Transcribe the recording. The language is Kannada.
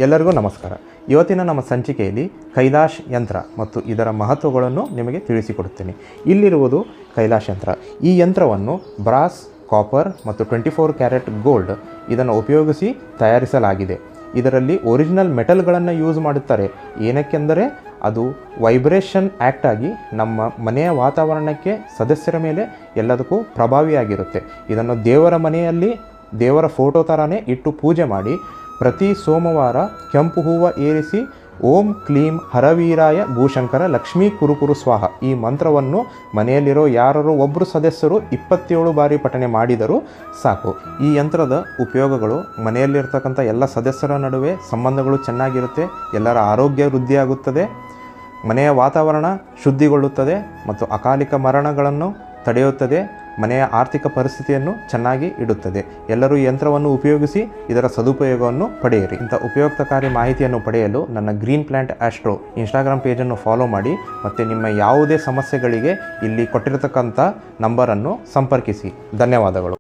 ಎಲ್ಲರಿಗೂ ನಮಸ್ಕಾರ. ಇವತ್ತಿನ ನಮ್ಮ ಸಂಚಿಕೆಯಲ್ಲಿ ಕೈಲಾಶ್ ಯಂತ್ರ ಮತ್ತು ಇದರ ಮಹತ್ವಗಳನ್ನು ನಿಮಗೆ ತಿಳಿಸಿಕೊಡುತ್ತೇನೆ. ಇಲ್ಲಿರುವುದು ಕೈಲಾಶ್ ಯಂತ್ರ. ಈ ಯಂತ್ರವನ್ನು ಬ್ರಾಸ್, ಕಾಪರ್ ಮತ್ತು 24 ಕ್ಯಾರೆಟ್ ಗೋಲ್ಡ್ ಇದನ್ನು ಉಪಯೋಗಿಸಿ ತಯಾರಿಸಲಾಗಿದೆ. ಇದರಲ್ಲಿ ಒರಿಜಿನಲ್ ಮೆಟಲ್ಗಳನ್ನು ಯೂಸ್ ಮಾಡುತ್ತಾರೆ. ಏನಕ್ಕೆಂದರೆ ಅದು ವೈಬ್ರೇಷನ್ ಆ್ಯಕ್ಟ್ ಆಗಿ ನಮ್ಮ ಮನೆಯ ವಾತಾವರಣಕ್ಕೆ ಸದಸ್ಯರ ಮೇಲೆ ಎಲ್ಲದಕ್ಕೂ ಪ್ರಭಾವಿಯಾಗಿರುತ್ತೆ. ಇದನ್ನು ದೇವರ ಮನೆಯಲ್ಲಿ ದೇವರ ಫೋಟೋ ಥರನೇ ಇಟ್ಟು ಪೂಜೆ ಮಾಡಿ ಪ್ರತಿ ಸೋಮವಾರ ಕೆಂಪು ಹೂವು ಏರಿಸಿ ಓಂ ಕ್ಲೀಂ ಹರವೀರಾಯ ಭೂಶಂಕರ ಲಕ್ಷ್ಮೀ ಕುರುಕುರು ಸ್ವಾಹ ಈ ಮಂತ್ರವನ್ನು ಮನೆಯಲ್ಲಿರೋ ಯಾರು ಒಬ್ಬರು ಸದಸ್ಯರು 27 ಬಾರಿ ಪಠನೆ ಮಾಡಿದರೂ ಸಾಕು. ಈ ಯಂತ್ರದ ಉಪಯೋಗಗಳು ಮನೆಯಲ್ಲಿರ್ತಕ್ಕಂಥ ಎಲ್ಲ ಸದಸ್ಯರ ನಡುವೆ ಸಂಬಂಧಗಳು ಚೆನ್ನಾಗಿರುತ್ತೆ, ಎಲ್ಲರ ಆರೋಗ್ಯ ವೃದ್ಧಿಯಾಗುತ್ತದೆ, ಮನೆಯ ವಾತಾವರಣ ಶುದ್ಧಿಗೊಳ್ಳುತ್ತದೆ ಮತ್ತು ಅಕಾಲಿಕ ಮರಣಗಳನ್ನು ತಡೆಯುತ್ತದೆ, ಮನೆಯ ಆರ್ಥಿಕ ಪರಿಸ್ಥಿತಿಯನ್ನು ಚೆನ್ನಾಗಿ ಇಡುತ್ತದೆ. ಎಲ್ಲರೂ ಈ ಯಂತ್ರವನ್ನು ಉಪಯೋಗಿಸಿ ಇದರ ಸದುಪಯೋಗವನ್ನು ಪಡೆಯಿರಿ. ಇಂಥ ಉಪಯುಕ್ತಕಾರಿ ಮಾಹಿತಿಯನ್ನು ಪಡೆಯಲು ನನ್ನ ಗ್ರೀನ್ ಪ್ಲಾಂಟ್ ಆಸ್ಟ್ರೋ ಇನ್ಸ್ಟಾಗ್ರಾಮ್ ಪೇಜನ್ನು ಫಾಲೋ ಮಾಡಿ ಮತ್ತು ನಿಮ್ಮ ಯಾವುದೇ ಸಮಸ್ಯೆಗಳಿಗೆ ಇಲ್ಲಿ ಕೊಟ್ಟಿರತಕ್ಕಂಥ ನಂಬರನ್ನು ಸಂಪರ್ಕಿಸಿ. ಧನ್ಯವಾದಗಳು.